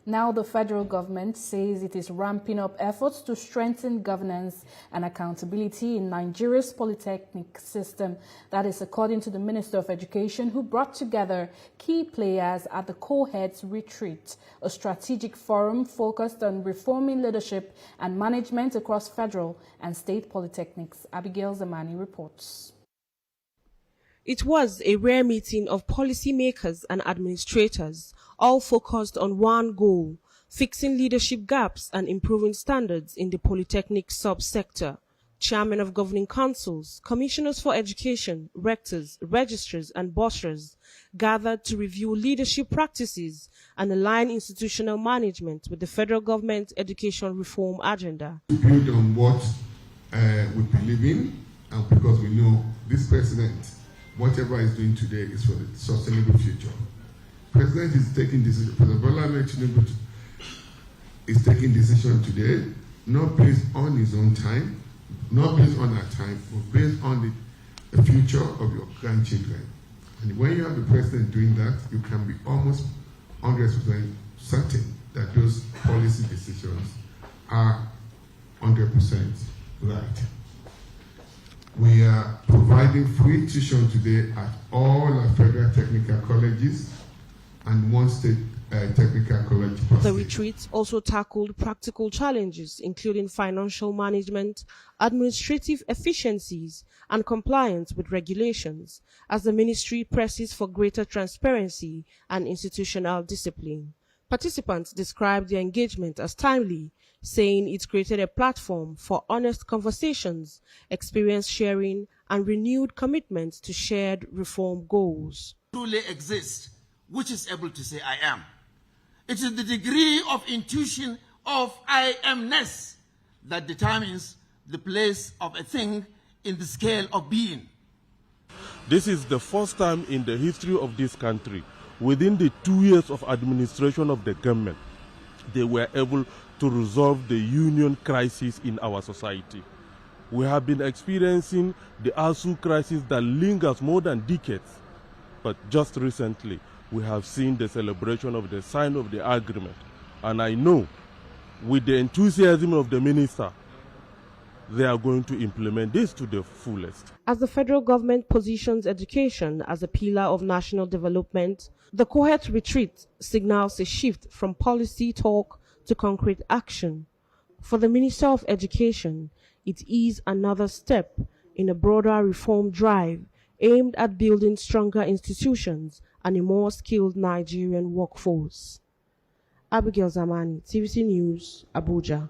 Now the federal government says it is ramping up efforts to strengthen governance and accountability in Nigeria's polytechnic system. That is according to the Minister of Education, who brought together key players at the Co-Heads Retreat, a strategic forum focused on reforming leadership and management across federal and state polytechnics. Abigail Zamani reports. It was a rare meeting of policymakers and administrators, all focused on one goal: fixing leadership gaps and improving standards in the polytechnic subsector. Chairmen of governing councils, commissioners for education, rectors, registrars and bursaries gathered to review leadership practices and align institutional management with the federal government education reform agenda. To build on what we believe in, and because we know this president, whatever he's doing today is for the sustainable future. President is taking decisions. President Bola Ahmed Tinubu is taking decision today, not based on his own time, not based on our time, but based on the future of your grandchildren. And when you have the president doing that, you can be almost 100% certain that those policy decisions are 100% right. We are providing free tuition today at all our federal technical colleges and one state technical college. The retreat also tackled practical challenges, including financial management, administrative efficiencies, and compliance with regulations, as the ministry presses for greater transparency and institutional discipline. Participants described the engagement as timely, saying it created a platform for honest conversations, experience sharing, and renewed commitment to shared reform goals. Truly exists, which is able to say I am. It is the degree of intuition of I amness that determines the place of a thing in the scale of being. This is the first time in the history of this country, within the 2 years of administration of the government, they were able to resolve the union crisis in our society. We have been experiencing the ASUU crisis that lingers more than decades, but just recently we have seen the celebration of the sign of the agreement, and I know with the enthusiasm of the minister, they are going to implement this to the fullest. As the federal government positions education as a pillar of national development, the Co-Heads Retreat signals a shift from policy talk to concrete action. For the Minister of Education, it is another step in a broader reform drive aimed at building stronger institutions and a more skilled Nigerian workforce. Abigail Zamani, TVC News, Abuja.